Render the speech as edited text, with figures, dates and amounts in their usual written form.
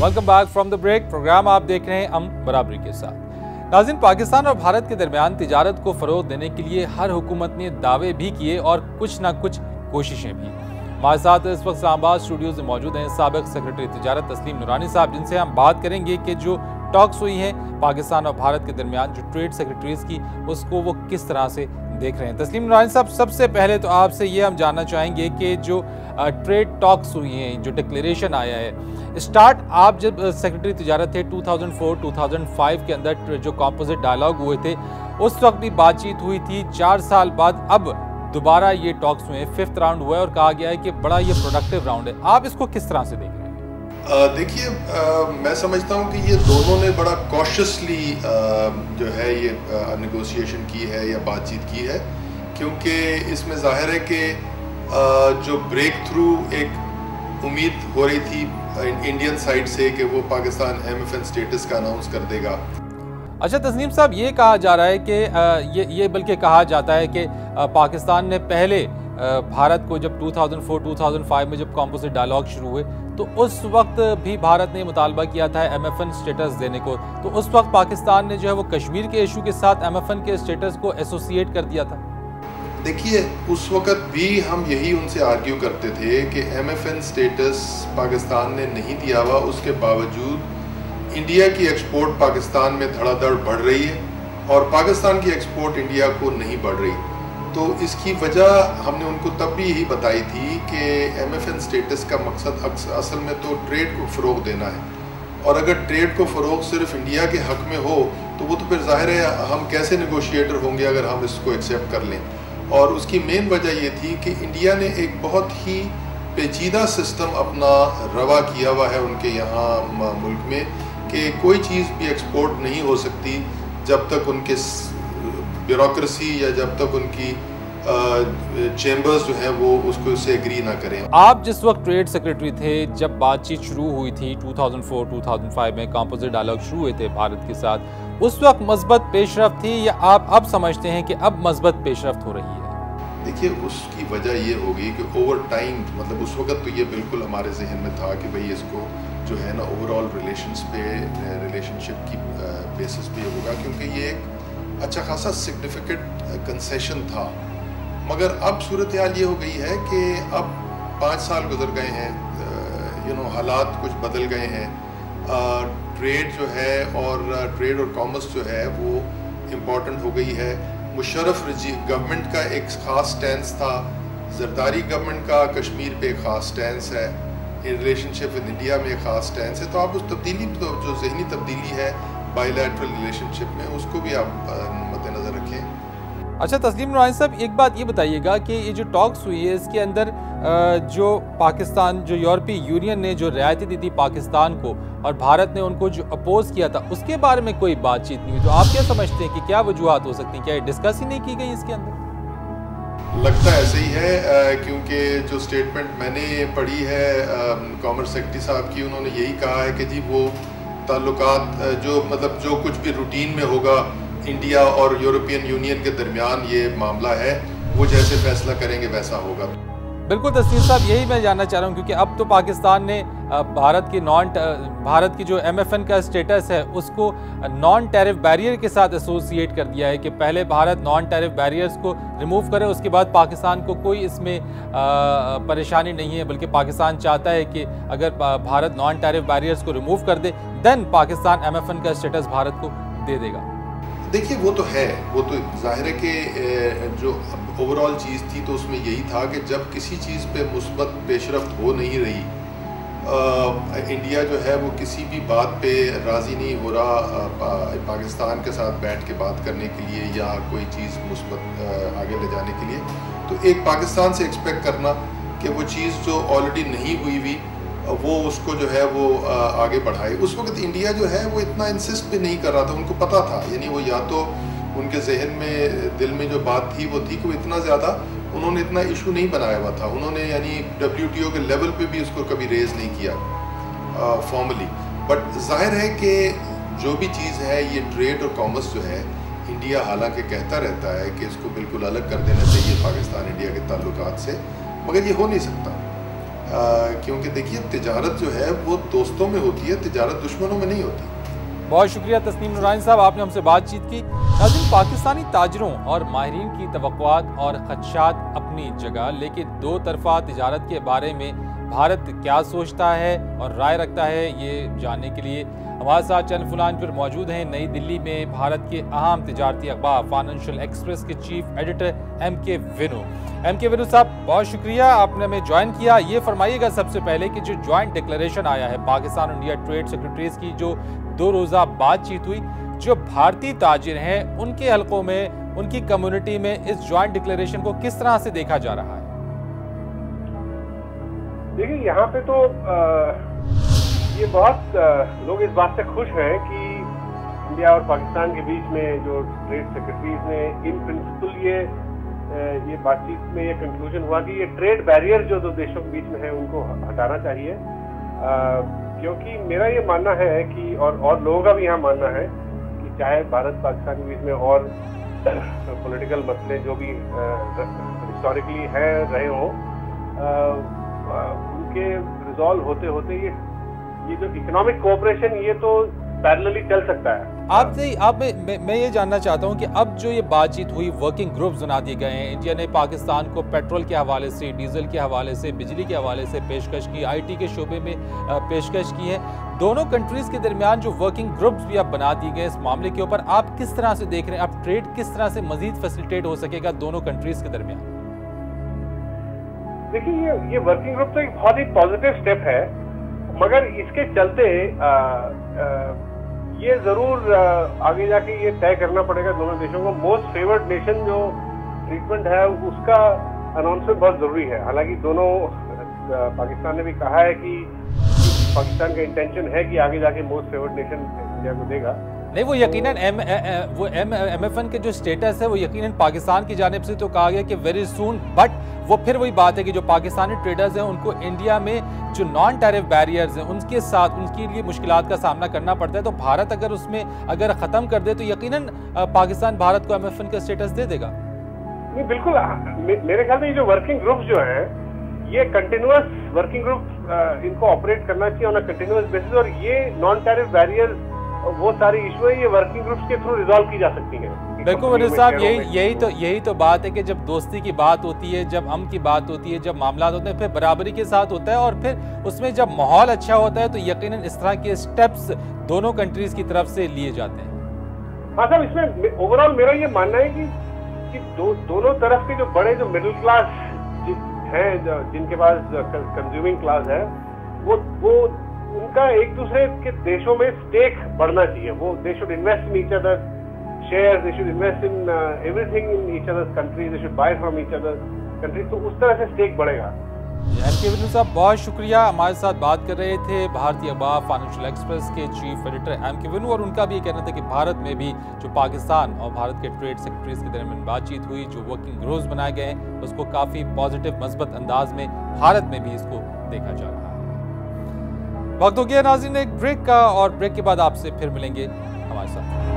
Welcome back from the break. Programme आप देख रहे हैं हम बराबरी के साथ। नाज़रीन, पाकिस्तान और भारत के दरमियान तिजारत को फ़रोग़ देने के लिए हर हुकूमत ने दावे भी किए और कुछ ना कुछ कोशिशें भी। हमारे साथ इस वक्त इस्लामाबाद स्टूडियोज़ में मौजूद हैं साबिक़ सेक्रेटरी तिजारत तस्लीम नूरानी साहब, जिनसे हम बात करेंगे कि जो टॉक्स हुई हैं पाकिस्तान और भारत के दरमियान, जो ट्रेड सेक्रेटरीज़ की, उसको वो किस तरह से देख रहे हैं। तस्लीम नूरानी साहब, सबसे पहले तो आपसे ये हम जानना चाहेंगे कि जो ट्रेड टॉक्स हुई हैं, जो डिक्लेरेशन आया है, स्टार्ट आप जब सेक्रेटरी तिजारत थे 2004-2005 के अंदर जो कॉम्पोजिट डायलॉग हुए थे, उस वक्त भी बातचीत हुई थी। 4 साल बाद अब दोबारा ये टॉक्स हुए, 5th राउंड हुआ है और कहा गया है कि बड़ा ये प्रोडक्टिव राउंड है। आप इसको किस तरह से देख रहे हैं? देखिए, मैं समझता हूँ कि ये दोनों ने बड़ा कॉशियसली जो है ये नेगोशिएशन की है या बातचीत की है, क्योंकि इसमें जाहिर है कि जो ब्रेक थ्रू एक उम्मीद हो रही थी इंडियन साइड से कि वो पाकिस्तान MFN स्टेटस का अनाउंस कर देगा। अच्छा तस्लीम साहब, ये कहा जा रहा है कि ये बल्कि कहा जाता है कि पाकिस्तान ने पहले भारत को जब 2004-2005 में जब कॉम्पोजिट डायलॉग शुरू हुए तो उस वक्त भी भारत ने मुतालबा किया था MFN स्टेटस देने को, तो उस वक्त पाकिस्तान ने जो है वो कश्मीर के इशू के साथ MFN के स्टेटस को एसोसिएट कर दिया था। देखिए, उस वक्त भी हम यही उनसे आर्ग्यू करते थे कि MFN स्टेटस पाकिस्तान ने नहीं दिया हुआ, उसके बावजूद इंडिया की एक्सपोर्ट पाकिस्तान में धड़ाधड़ बढ़ रही है और पाकिस्तान की एक्सपोर्ट इंडिया को नहीं बढ़ रही। तो इसकी वजह हमने उनको तब भी यही बताई थी कि MFN स्टेटस का मकसद असल में तो ट्रेड को फ़रोग़ देना है, और अगर ट्रेड को फ़रोग़ सिर्फ इंडिया के हक़ में हो तो वो तो फिर ज़ाहिर है हम कैसे नेगोशिएटर होंगे अगर हम इसको एक्सेप्ट कर लें। और उसकी मेन वजह ये थी कि इंडिया ने एक बहुत ही पेचीदा सिस्टम अपना रवा किया हुआ है उनके यहाँ मुल्क में कि कोई चीज़ भी एक्सपोर्ट नहीं हो सकती जब तक उनके ब्यूरोक्रेसी या जब तक उनकी चेंबर्स जो है वो उसको से एग्री ना करें। आप जिस वक्त ट्रेड सेक्रेटरी थे, जब बातचीत शुरू हुई थी 2004-2005 में कॉम्पोजिट डायलॉग शुरू हुए थे भारत के साथ, उस वक्त मस्बत पेशरफ्त थी या आप अब समझते हैं कि अब मस्बत पेशरफ्त हो रही है? देखिए, उसकी वजह ये होगी कि ओवर टाइम, मतलब उस वक्त तो ये बिल्कुल हमारे जहन में था कि भाई इसको जो है ना ओवरऑल रिलेशनशिप की बेसिस पे होगा, क्योंकि ये एक अच्छा खासा सिग्निफिकेंट कंसेशन था। मगर अब सूरत हाल ये हो गई है कि अब 5 साल गुजर गए हैं, हालात कुछ बदल गए हैं। ट्रेड जो है और ट्रेड और कॉमर्स जो है वो इम्पॉर्टेंट हो गई है। मुशर्रफ गवर्नमेंट का एक ख़ास स्टैंस था, जरदारी गवर्नमेंट का कश्मीर पे एक ख़ास स्टैंस है, इन रिलेशनशिप विद इंडिया में एक ख़ास स्टैंस है। तो आप उस तब्दीली, जो जहनी तब्दीली है बायलैटरल रिलेशनशिप में, उसको भी आप मद्देनज़र रखें। अच्छा तस्लीम नूरानी साहब, एक बात ये बताइएगा कि ये जो टॉक्स हुई है इसके अंदर जो पाकिस्तान, जो यूरोपीय यूनियन ने जो रियायतें दी थी पाकिस्तान को और भारत ने उनको जो अपोज किया था, उसके बारे में कोई बातचीत नहीं हुई, तो आप क्या समझते हैं कि क्या वजूहात हो सकती हैं? क्या ये डिस्कस ही नहीं की गई इसके अंदर? लगता ऐसे ही है, क्योंकि जो स्टेटमेंट मैंने पढ़ी है कॉमर्स सेक्रेटरी साहब की, उन्होंने यही कहा है कि जी वो ताल्लुकात जो मतलब जो कुछ भी रूटीन में होगा इंडिया और यूरोपियन यूनियन के दरमियान ये मामला है, वो जैसे फैसला करेंगे वैसा होगा। बिल्कुल तस्लीम साहब, यही मैं जानना चाह रहा हूँ, क्योंकि अब तो पाकिस्तान ने भारत की जो MFN का स्टेटस है उसको नॉन टैरिफ बैरियर के साथ एसोसिएट कर दिया है कि पहले भारत नॉन टैरिफ बैरियर्स को रिमूव करे, उसके बाद पाकिस्तान को कोई इसमें परेशानी नहीं है, बल्कि पाकिस्तान चाहता है कि अगर भारत नॉन टैरिफ बैरियर्स को रिमूव कर दे देन पाकिस्तान MFN का स्टेटस भारत को दे देगा। देखिए, वो तो है, वो तो जाहिर है कि जो ओवरऑल चीज़ थी तो उसमें यही था कि जब किसी चीज़ पे मुस्बत पेशरफ्त हो नहीं रही, इंडिया जो है वो किसी भी बात पे राज़ी नहीं हो रहा पाकिस्तान के साथ बैठ के बात करने के लिए या कोई चीज़ मुस्बत आगे ले जाने के लिए, तो एक पाकिस्तान से एक्सपेक्ट करना कि वो चीज़ जो ऑलरेडी नहीं हुई हुई वो उसको जो है वो आगे बढ़ाए। उस वक्त इंडिया जो है वो इतना इंसिस्ट भी नहीं कर रहा था, उनको पता था, यानी वो या तो उनके जहन में दिल में जो बात थी वो थी कि वो इतना ज़्यादा उन्होंने इतना इशू नहीं बनाया हुआ था, उन्होंने यानी WTO के लेवल पे भी उसको कभी रेज़ नहीं किया फॉर्मली। बट जाहिर है कि जो भी चीज़ है ये ट्रेड और कॉमर्स जो है, इंडिया हालांकि कहता रहता है कि इसको बिल्कुल अलग कर देना चाहिए पाकिस्तान इंडिया के ताल्लुकात से, मगर ये हो नहीं सकता। کیونکہ دیکھیے تجارت جو ہے وہ دوستوں میں ہوتی ہے، تجارت دشمنوں میں نہیں ہوتی۔ بہت شکریہ تسنیم نورانی صاحب، آپ نے ہم سے بات چیت کی۔ ناظرین، پاکستانی تاجروں اور ماہرین کی توقعات اور خدشات اپنی جگہ، لیکن دو طرفہ تجارت کے بارے میں بھارت کیا سوچتا ہے اور رائے رکھتا ہے، یہ جاننے کے لیے ہمارے ساتھ چینل فلان پر موجود ہیں نئی دلی میں بھارت کے اہم تجارتی اخبار فائنینشل ایکسپریس کے چیف ایڈیٹر ایم کے ونو۔ ایم کے ونو صاحب، بہت شکریہ آپ نے ہمیں جوائن کیا۔ یہ فرمائیے گا سب سے پہلے کہ جو جوائنٹ ڈکلیریشن آیا ہے پاکستان اور انڈیا ٹریڈ سیکرٹریز کی، جو 2 روزہ بات چیت ہوئی، جو بھارتی تاجر ہیں ان کے حلقوں میں، ان کی کمیونٹی میں اس جوائنٹ ڈکلیریشن کو کس طرح سے دیکھا جا رہا ہے؟ دیکھیں، یہاں پہ تو یہ بہت لوگ اس بات سے خوش ہیں کہ انڈیا اور پاکستان کے بیچ میں جو ٹریڈ سیکرٹریز نے ان پرنسپل یہ بات چیت میں یہ کنکلوژن ہوا کہ یہ ٹریڈ بیریئر جو دو دیشوں کے بیچ میں ہے ان کو ہٹانا چاہیے، کیونکہ میرا یہ ماننا ہے کہ اور لوگوں کا بھی یہاں ماننا ہے کہ چاہے بھارت پاکستان کے بیچ میں اور پولیٹیکل مسئلے جو بھی ہسٹوریکلی رہے ہوں، ان کے ریزالو ہوتے ہوتے یہ جو اکنامک کوآپریشن یہ تو پیرللی چل سکتا ہے۔ میں یہ جاننا چاہتا ہوں کہ اب جو یہ بات چیت ہوئی، ورکنگ گروپز بنا دیے گئے ہیں، انڈیا نے پاکستان کو پیٹرول کے حوالے سے، ڈیزل کے حوالے سے، بجلی کے حوالے سے پیشکش کی، آئی ٹی کے شعبے میں پیشکش کی ہے۔ دونوں کنٹریز کے درمیان جو ورکنگ گروپز بھی اب بنا دیے گئے اس معاملے کے اوپر، آپ کس طرح سے دیکھ رہے ہیں؟ اب ٹریڈ کس طرح سے مزید فیسیلیٹیٹ ہو سکے گا دونوں کنٹریز کے درمیان؟ دیکھیے، یہ ورکنگ گروپ تو ایک بہت ہی پازیٹیو سٹیپ ہے، مگر اس کے چلتے یہ ضرور آگے جا کے یہ طے کرنا پڑے گا دونوں دیشوں کو، موسٹ فیورڈ نیشن جو ٹریٹمنٹ ہے اس کا اناؤنسمنٹ بہت ضروری ہے۔ حالانکہ دونوں پاکستان نے بھی کہا ہے کہ پاکستان کا انٹینشن ہے کہ آگے جا کے موسٹ فیورڈ نیشن انڈیا کو دے گا۔ نہیں، وہ یقیناً ایم ایف این کے جو سٹیٹس ہے وہ یقیناً پاکستان کی جانب سے تو کہا گیا کہ ویری سون، بٹ وہ پھر وہی بات ہے کہ جو پاکستانی ٹریڈرز ہیں ان کو انڈیا میں جو نان ٹیرف بیریئرز ہیں ان کے ساتھ ان کے لیے مشکلات کا سامنا کرنا پڑتا ہے، تو بھارت اگر اس میں ختم کر دے تو یقیناً پاکستان بھارت کو ایم ایف این کا سٹیٹس دے دے گا۔ نہیں، بالکل، میرے خیال میں یہ جو ورکنگ گروپ جو ہیں یہ کنٹینیوس ورکنگ گروپ ان کو آپریٹ کرنا چاہیے آن اے کنٹینیوس بیسس، اور یہ نان ٹیرف بیریئرز وہ ساری ایشو ہے یہ ورکنگ گروپس کے تھرو ریزالو کی جا سکتی ہیں۔ بالکل ونو صاحب، یہی تو بات ہے کہ جب دوستی کی بات ہوتی ہے، جب امن کی بات ہوتی ہے، جب معاملات ہوتے ہیں، پھر برابری کے ساتھ ہوتا ہے، اور پھر اس میں جب ماحول اچھا ہوتا ہے تو یقیناً اس طرح کے سٹیپس دونوں کنٹریز کی طرف سے لیے جاتے ہیں۔ ہاں صاحب، اس میں اوورآل میرا یہ ماننا ہے کہ دونوں طرف کے جو بڑے جو مڈل کلاس ہیں، جن کے پاس کنزیومنگ کلاس ہے، وہ ان کا ایک دوسرے کے دیشوں میں سٹیک بڑھنا چاہیے۔ وہ they should invest in each other share, they should invest in every thing in each others countries, they should buy from each other countries, تو اس طرح سے سٹیک بڑھے گا۔ ایم کے ونو صاحب، بہت شکریہ، ہمارے ساتھ بات کر رہے تھے بھارتی اخبار فائنینشل ایکسپریس کے چیف ایڈیٹر ایم کے ونو، اور ان کا بھی یہ کہنا تھا کہ بھارت میں بھی جو پاکستان اور بھارت کے ٹریڈ سیکرٹریز کے درمیان بات چیت ہوئی، جو ورکنگ گروپس بنائے گئے ہیں، اس کو کافی پازیٹیو مثبت انداز میں بھارت میں بھی اس کو دیکھا جا رہا ہے۔ وقت ہو گیا ناظرین ایک بریک کا، اور بریک کے بعد آپ سے پھر ملیں گے، ہمارے ساتھ۔